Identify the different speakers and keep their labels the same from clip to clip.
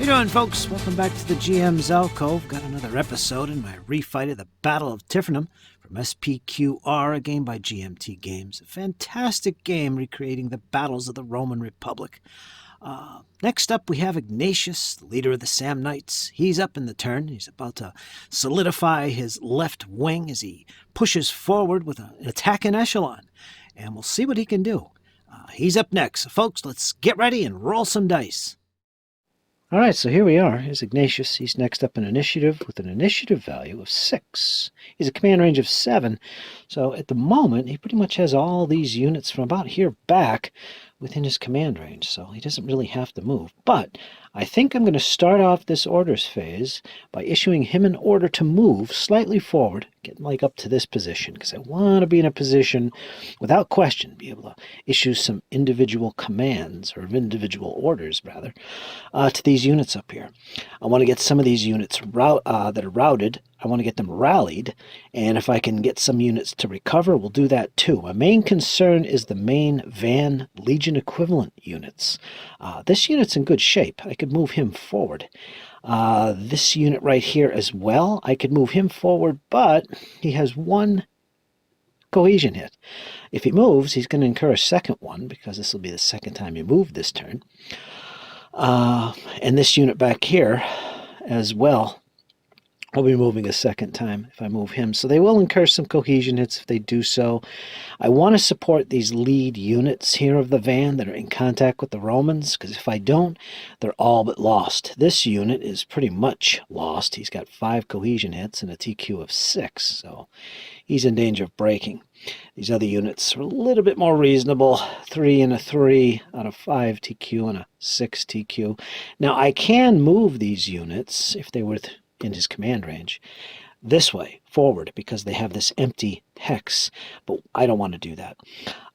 Speaker 1: How you doing, folks? Welcome back to the GM's Alcove. Got another episode in my refight of the Battle of Tifernum from SPQR, a game by GMT Games. A fantastic game recreating the battles of the Roman Republic. Next up, we have Ignatius, the leader of the Samnites. He's up in the turn. He's about to solidify his left wing as he pushes forward with an attack in echelon. And we'll see what he can do. He's up next. So, folks, let's get ready and roll some dice. All right, so here we are. Here's Ignatius. He's next up in initiative with an initiative value of 6. He's a command range of 7. So at the moment, he pretty much has all these units from about here back within his command range. So he doesn't really have to move. But I think I'm going to start off this orders phase by issuing him an order to move slightly forward, get like up to this position, because I want to be in a position, without question, be able to issue some individual commands, or individual orders, rather, to these units up here. I want to get some of these units that are routed. I want to get them rallied, and if I can get some units to recover, we'll do that too. My main concern is the main Van Legion equivalent units. This unit's in good shape. I could move him forward. This unit right here as well, I could move him forward, but he has 1 cohesion hit. If he moves, he's going to incur a second one, because this will be the second time he moved this turn. And this unit back here as well, I'll be moving a second time if I move him. So they will incur some cohesion hits if they do so. I want to support these lead units here of the van that are in contact with the Romans, because if I don't, they're all but lost. This unit is pretty much lost. He's got 5 cohesion hits and a TQ of 6, so he's in danger of breaking. These other units are a little bit more reasonable. 3 and a 3 out of 5 TQ and a 6 TQ. Now I can move these units, if they were in his command range, this way, forward, because they have this empty hex, but I don't want to do that.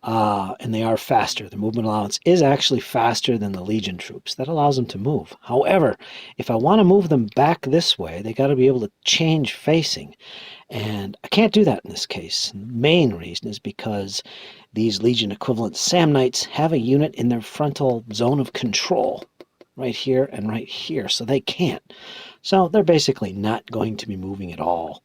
Speaker 1: And they are faster. The movement allowance is actually faster than the Legion troops. That allows them to move. However, if I want to move them back this way, they got to be able to change facing, and I can't do that in this case. The main reason is because these Legion equivalent Samnites have a unit in their frontal zone of control, right here and right here, so they can't. So they're basically not going to be moving at all.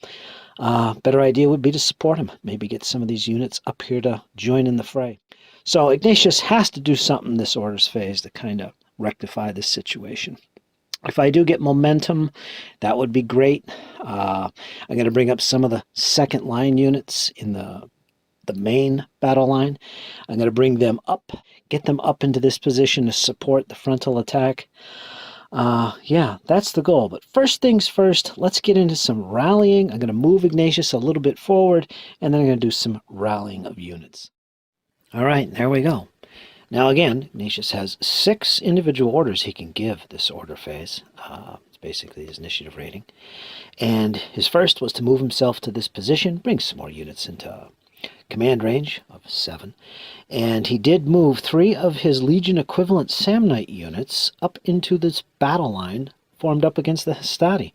Speaker 1: Better idea would be to support him. Maybe get some of these units up here to join in the fray. So Ignatius has to do something this orders phase to kind of rectify this situation. If I do get momentum, that would be great. I'm going to bring up some of the second line units in the main battle line. I'm going to bring them up, get them up into this position to support the frontal attack. Yeah, that's the goal. But first things first, let's get into some rallying. I'm going to move Ignatius a little bit forward, and then I'm going to do some rallying of units. All right, there we go. Now again, Ignatius has 6 individual orders he can give this order phase. It's basically his initiative rating. And his first was to move himself to this position, bring some more units into command range of 7, and he did move 3 of his Legion equivalent Samnite units up into this battle line formed up against the Hastati.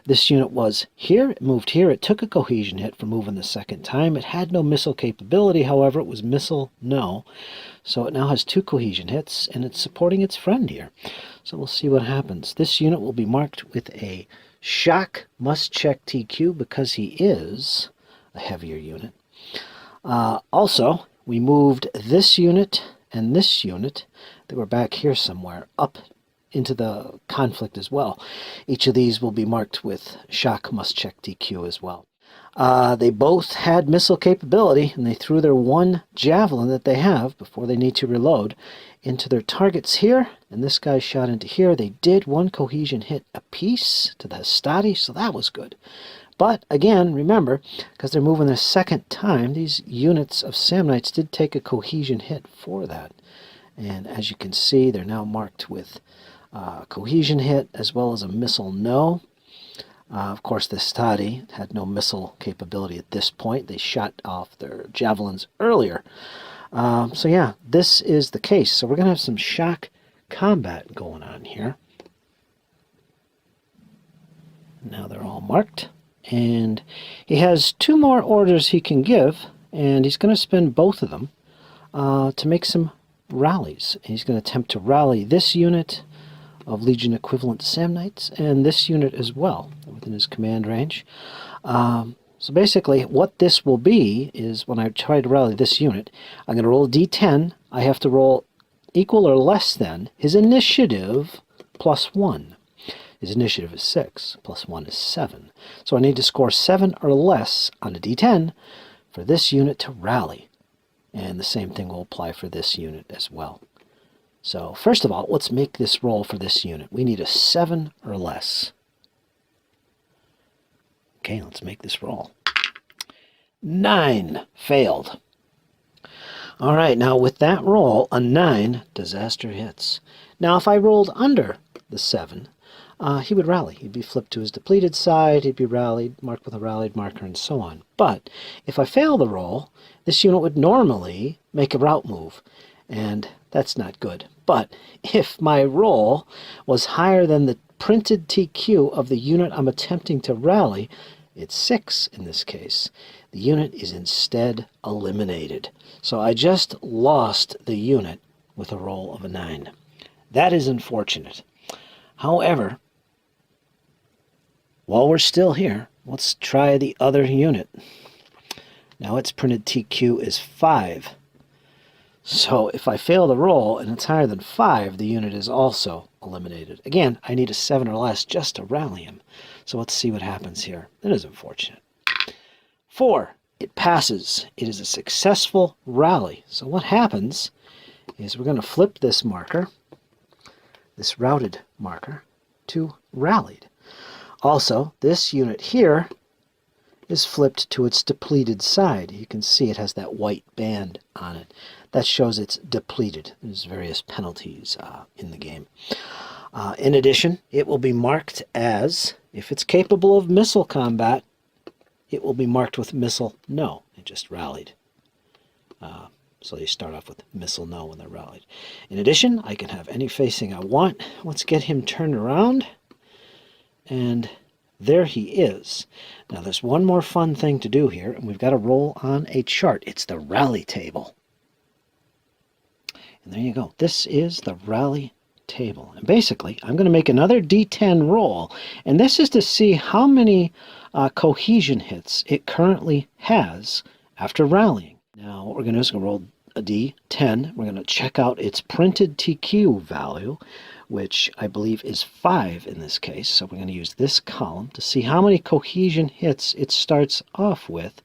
Speaker 1: This unit was here, it moved here, it took a cohesion hit for moving the second time. It had no missile capability, however, it was missile no, so it now has 2 cohesion hits, and it's supporting its friend here. So we'll see what happens. This unit will be marked with a shock must check TQ because he is a heavier unit. Also, we moved this unit and this unit, they were back here somewhere, up into the conflict as well. Each of these will be marked with shock must check DQ as well. They both had missile capability, and they threw their 1 javelin that they have before they need to reload into their targets here, and this guy shot into here. They did 1 cohesion hit apiece to the Hastati, so that was good. But again, remember, because they're moving the second time, these units of Samnites did take a cohesion hit for that. And as you can see, they're now marked with cohesion hit as well as a missile no. Of course, the Hastati had no missile capability at this point. They shot off their javelins earlier. So yeah, this is the case. So we're going to have some shock combat going on here. Now they're all marked. And he has 2 more orders he can give, and he's going to spend both of them to make some rallies. He's going to attempt to rally this unit of Legion equivalent Samnites, and this unit as well, within his command range. So basically, what this will be is when I try to rally this unit, I'm going to roll a d10. I have to roll equal or less than his initiative plus 1. His initiative is 6, plus 1 is 7. So I need to score 7 or less on a d10 for this unit to rally. And the same thing will apply for this unit as well. So first of all, let's make this roll for this unit. We need a 7 or less. Okay, let's make this roll. 9, failed. All right, now with that roll, a 9, disaster hits. Now if I rolled under the 7, he would rally. He'd be flipped to his depleted side, he'd be rallied, marked with a rallied marker, and so on. But if I fail the roll, this unit would normally make a route move, and that's not good. But if my roll was higher than the printed TQ of the unit I'm attempting to rally, it's 6 in this case, the unit is instead eliminated. So I just lost the unit with a roll of a 9. That is unfortunate. However, while we're still here, let's try the other unit. Now its printed TQ is 5. So if I fail the roll and it's higher than 5, the unit is also eliminated. Again, I need a 7 or less just to rally him. So let's see what happens here. That is unfortunate. 4. It passes. It is a successful rally. So what happens is we're going to flip this marker, this routed marker, to rallied. Also, this unit here is flipped to its depleted side. You can see it has that white band on it. That shows it's depleted. There's various penalties in the game. In addition, it will be marked as, if it's capable of missile combat, it will be marked with missile no. It just rallied. So you start off with missile no when they're rallied. In addition, I can have any facing I want. Let's get him turned around. And there he is. Now there's one more fun thing to do here, and we've got to roll on a chart. It's the rally table. And there you go. This is the rally table. And basically, I'm going to make another D10 roll, and this is to see how many cohesion hits it currently has after rallying. Now what we're going to do is we're going to roll a D10. We're going to check out its printed TQ value, which I believe is 5 in this case. So we're going to use this column to see how many cohesion hits it starts off with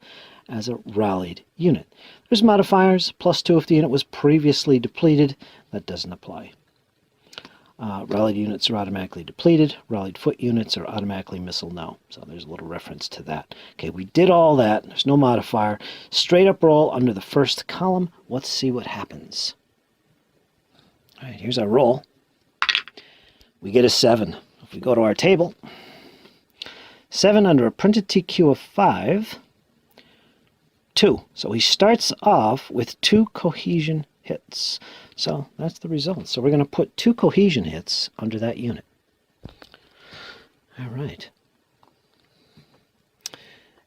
Speaker 1: as a rallied unit. There's modifiers, +2 if the unit was previously depleted. That doesn't apply. Rallied units are automatically depleted. Rallied foot units are automatically missile no. So there's a little reference to that. Okay, we did all that. There's no modifier. Straight up roll under the first column. Let's see what happens. All right, here's our roll. We get a 7. If we go to our table, 7 under a printed TQ of 5, 2. So he starts off with 2 cohesion hits. So that's the result. So we're going to put 2 cohesion hits under that unit. All right.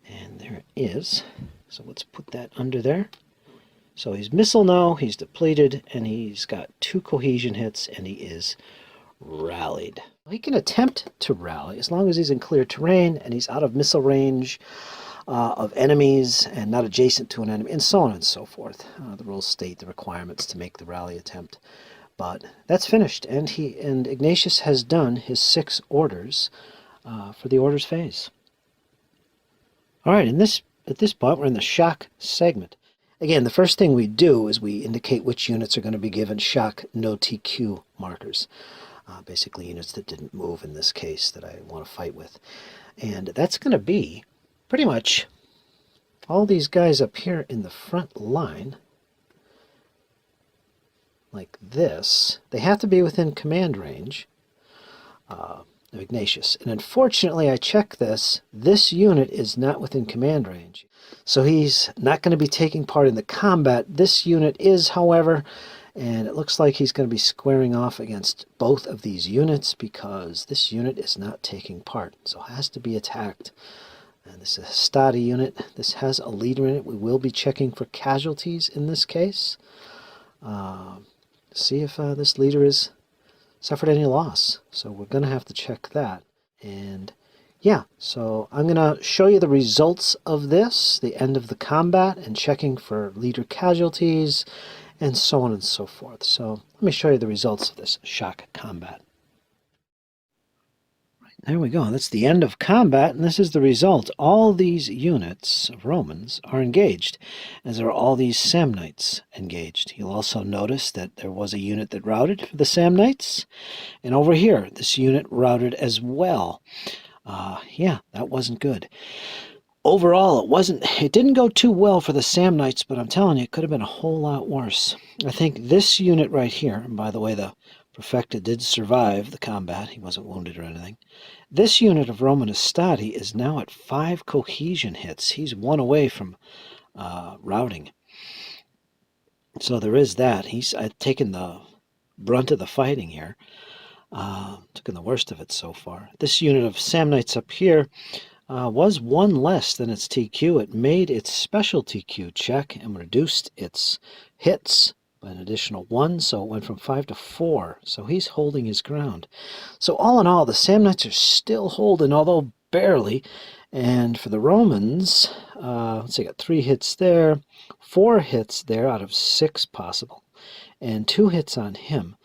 Speaker 1: And there it is. So let's put that under there. So he's missile no, he's depleted, and he's got 2 cohesion hits, and he is rallied. He can attempt to rally as long as he's in clear terrain and he's out of missile range of enemies and not adjacent to an enemy, and so on and so forth. The rules state the requirements to make the rally attempt. But that's finished, and Ignatius has done his 6 orders for the orders phase. All right, at this point we're in the shock segment. Again, the first thing we do is we indicate which units are going to be given shock no TQ markers. Basically units that didn't move in this case that I want to fight with. And that's going to be pretty much all these guys up here in the front line, like this. They have to be within command range of Ignatius. And unfortunately, I checked this. This unit is not within command range. So he's not going to be taking part in the combat. This unit is, however, and it looks like he's going to be squaring off against both of these units because this unit is not taking part. So it has to be attacked. And this is a Stati unit. This has a leader in it. We will be checking for casualties in this case. See if this leader is suffered any loss. So we're going to have to check that. And yeah, so I'm going to show you the results of this, the end of the combat, and checking for leader casualties, and so on and so forth. So let me show you the results of this shock combat. There we go. That's the end of combat, and this is the result. All these units of Romans are engaged, as are all these Samnites engaged. You'll also notice that there was a unit that routed for the Samnites, and over here, this unit routed as well. Yeah, that wasn't good. Overall, it didn't go too well for the Samnites, but I'm telling you, it could have been a whole lot worse. I think this unit right here, and by the way, the Perfecta did survive the combat. He wasn't wounded or anything. This unit of Roman Estati is now at 5 cohesion hits. He's 1 away from routing. So there is that. He's taken the brunt of the fighting here. Taken the worst of it so far. This unit of Samnites up here was 1 less than its TQ. It made its special TQ check and reduced its hits by an additional 1, so it went from 5 to 4. So he's holding his ground. So all in all, the Samnites are still holding, although barely. And for the Romans, let's see, got 3 hits there, 4 hits there out of 6 possible, and 2 hits on him.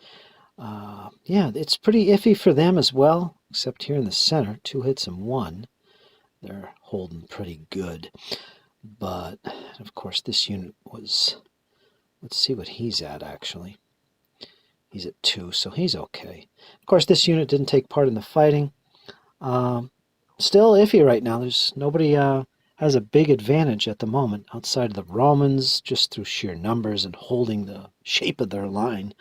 Speaker 1: Yeah, it's pretty iffy for them as well, except here in the center, 2 hits and 1. They're holding pretty good. But, of course, this unit was... Let's see what he's at, actually. He's at 2, so he's okay. Of course, this unit didn't take part in the fighting. Still iffy right now. There's nobody has a big advantage at the moment outside of the Romans, just through sheer numbers and holding the shape of their line.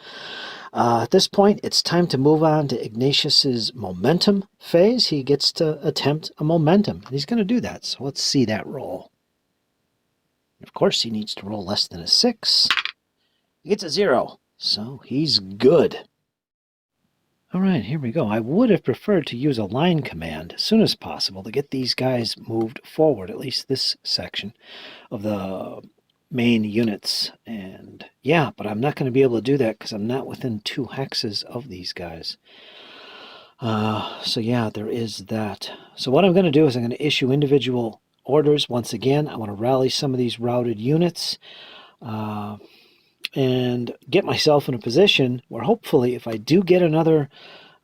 Speaker 1: At this point, it's time to move on to Ignatius's momentum phase. He gets to attempt a momentum, and he's going to do that. So let's see that roll. Of course, he needs to roll less than a 6. He gets a 0, so he's good. All right, here we go. I would have preferred to use a line command as soon as possible to get these guys moved forward, at least this section of the main units. And yeah, but I'm not going to be able to do that because I'm not within 2 hexes of these guys. So yeah, there is that. So what I'm going to do is I'm going to issue individual orders. Once again, I want to rally some of these routed units and get myself in a position where hopefully if I do get another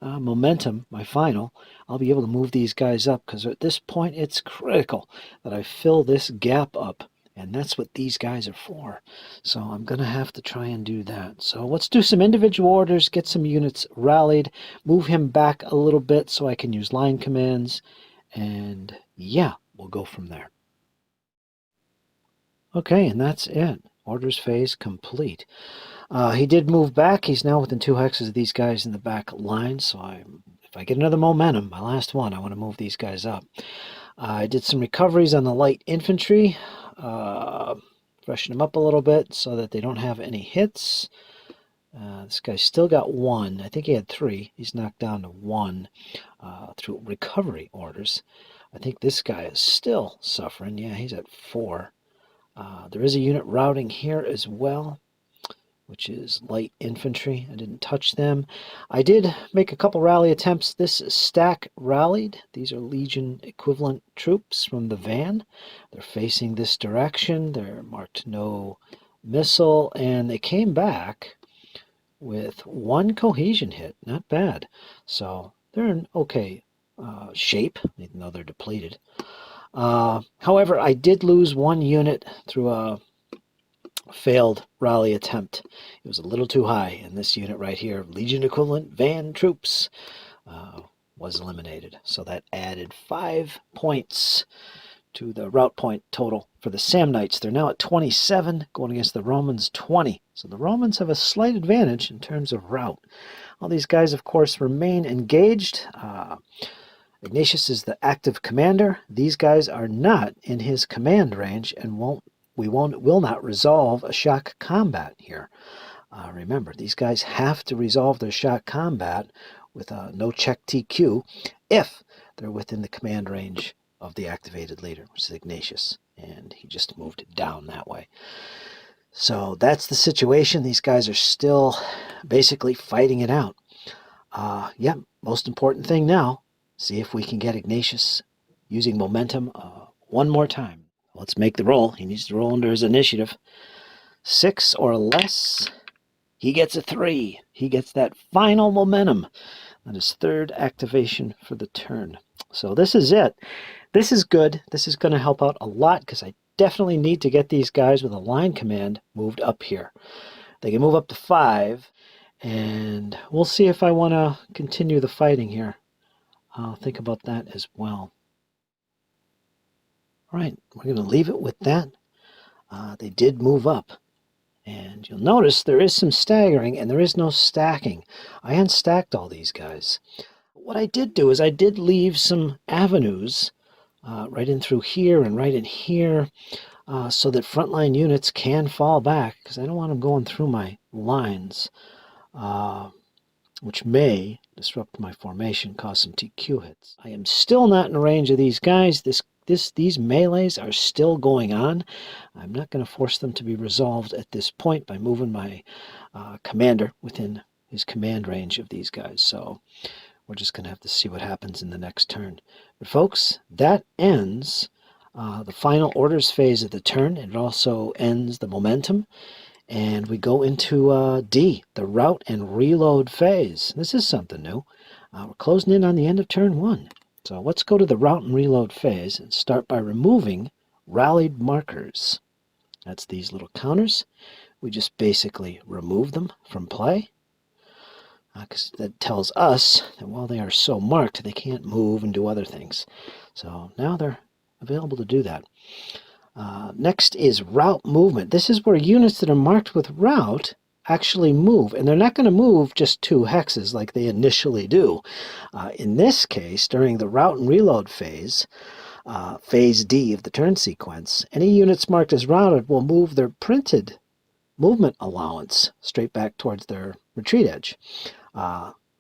Speaker 1: momentum, my final, I'll be able to move these guys up, because at this point it's critical that I fill this gap up, and that's what these guys are for. So I'm going to have to try and do that. So let's do some individual orders, get some units rallied, move him back a little bit so I can use line commands, and yeah, we'll go from there. Okay, and that's it. Orders phase complete. He did move back. He's now within 2 hexes of these guys in the back line, so if I get another momentum, my last one, I want to move these guys up. I did some recoveries on the light infantry, freshen them up a little bit so that they don't have any hits. This guy's still got 1. I think he had 3. He's knocked down to 1 through recovery orders. I think this guy is still suffering. Yeah, he's at 4. There is a unit routing here as well, which is light infantry. I didn't touch them. I did make a couple rally attempts. This stack rallied. These are Legion equivalent troops from the van. They're facing this direction. They're marked no missile, and they came back with 1 cohesion hit. Not bad. So they're in okay shape, even though they're depleted. However, I did lose 1 unit through a failed rally attempt. It was a little too high, and this unit right here, Legion equivalent van troops, was eliminated. So that added 5 points to the route point total for the Samnites. They're now at 27, going against the Romans 20. So the Romans have a slight advantage in terms of route. All these guys, of course, remain engaged. Ignatius is the active commander. These guys are not in his command range and will not resolve a shock combat here. Remember, these guys have to resolve their shock combat with a no check TQ if they're within the command range of the activated leader, which is Ignatius, and he just moved it down that way. So that's the situation. These guys are still basically fighting it out. Yeah, most important thing now, see if we can get Ignatius using momentum one more time. Let's make the roll. He needs to roll under his initiative. 6 or less, he gets a 3. He gets that final momentum. That is third activation for the turn. So this is it. This is good. This is going to help out a lot because I definitely need to get these guys with a line command moved up here. They can move up to 5, and we'll see if I want to continue the fighting here. I'll think about that as well. All right, we're going to leave it with that. They did move up. And you'll notice there is some staggering and there is no stacking. I unstacked all these guys. What I did do is I did leave some avenues right in through here and right in here so that frontline units can fall back, because I don't want them going through my lines, which may disrupt my formation, cause some TQ hits. I am still not in range of these guys. These melees are still going on. I'm not going to force them to be resolved at this point by moving my commander within his command range of these guys. So we're just going to have to see what happens in the next turn. But folks, that ends the final orders phase of the turn. It also ends the momentum. And we go into D, the route and reload phase. This is something new. We're closing in on the end of turn 1. So let's go to the route and reload phase and start by removing rallied markers. That's these little counters. We just basically remove them from play, because that tells us that while they are so marked, they can't move and do other things. So now they're available to do that. Next is route movement. This is where units that are marked with route actually move, and they're not going to move just 2 hexes like they initially do. In this case, during the route and reload phase, phase D of the turn sequence, any units marked as routed will move their printed movement allowance straight back towards their retreat edge.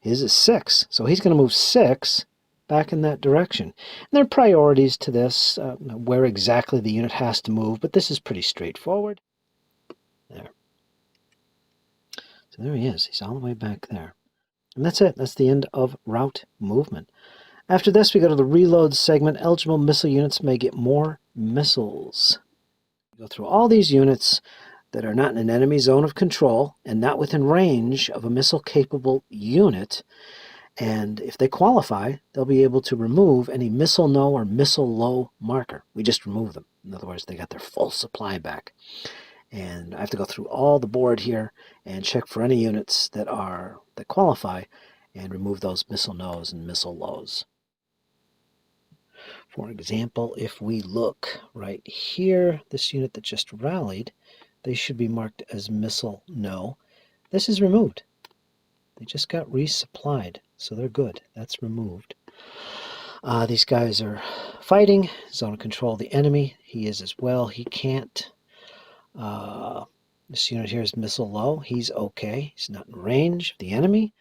Speaker 1: His is 6, so he's going to move 6 back in that direction. And there are priorities to this, where exactly the unit has to move, but this is pretty straightforward. There. So there he is. He's all the way back there. And that's it. That's the end of route movement. After this, we go to the reload segment. Eligible missile units may get more missiles. We go through all these units that are not in an enemy zone of control and not within range of a missile-capable unit. And if they qualify, they'll be able to remove any missile no or missile low marker. We just remove them. In other words, they got their full supply back. And I have to go through all the board here and check for any units that qualify and remove those missile no's and missile lows. For example, if we look right here, this unit that just rallied, they should be marked as missile no. This is removed. They just got resupplied, so they're good. That's removed. These guys are fighting, zone of control of the enemy. He is as well. He can't. This unit here is missile low. He's okay. He's not in range of the enemy.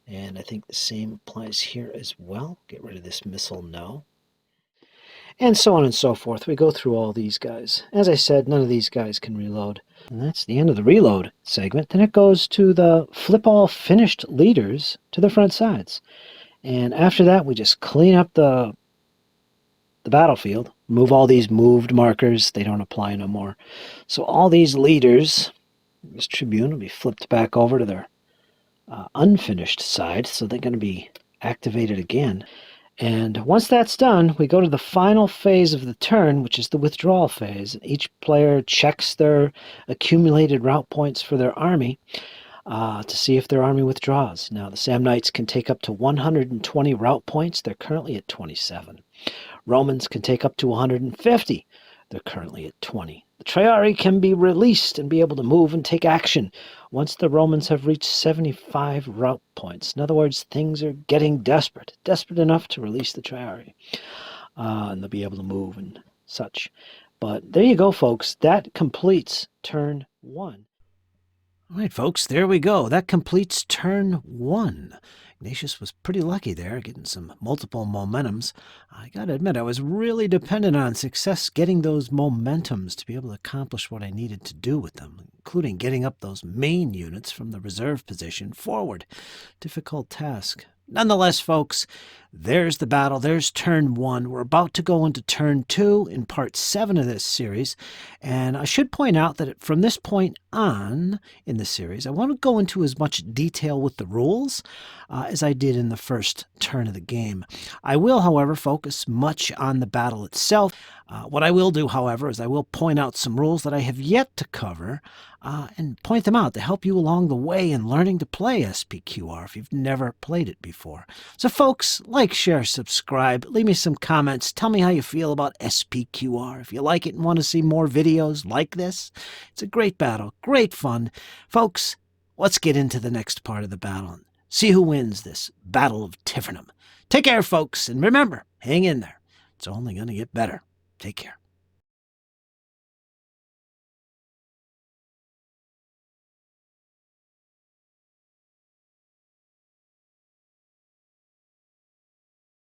Speaker 1: And I think the same applies here as well. Get rid of this missile no. And so on and so forth. We go through all these guys. As I said, none of these guys can reload. And that's the end of the reload segment. Then it goes to the flip all finished leaders to the front sides. And after that, we just clean up the battlefield. Move all these moved markers. They don't apply no more. So all these leaders, this Tribune will be flipped back over to their unfinished side. So they're going to be activated again. And once that's done, we go to the final phase of the turn, which is the withdrawal phase. Each player checks their accumulated route points for their army to see if their army withdraws. Now, the Samnites can take up to 120 route points. They're currently at 27. Romans can take up to 150. They're currently at 20. The Triarii can be released and be able to move and take action once the Romans have reached 75 route points. In other words, things are getting desperate enough to release the Triarii. And they'll be able to move and such. But there you go, folks. That completes turn 1. All right, folks, there we go. That completes turn 1. Ignatius was pretty lucky there, getting some multiple momentums. I got to admit, I was really dependent on success getting those momentums to be able to accomplish what I needed to do with them, including getting up those main units from the reserve position forward. Difficult task. Nonetheless, folks, there's the battle. There's turn 1. We're about to go into turn 2 in part 7 of this series. And I should point out that from this point on in the series, I want to go into as much detail with the rules as I did in the first turn of the game. I will, however, focus much on the battle itself. What I will do, however, is I will point out some rules that I have yet to cover and point them out to help you along the way in learning to play SPQR if you've never played it before. So folks, like, share, subscribe, leave me some comments, tell me how you feel about SPQR. If you like it and want to see more videos like this, it's a great battle, great fun. Folks, let's get into the next part of the battle and see who wins this Battle of Tifernum. Take care, folks, and remember, hang in there. It's only going to get better. Take care.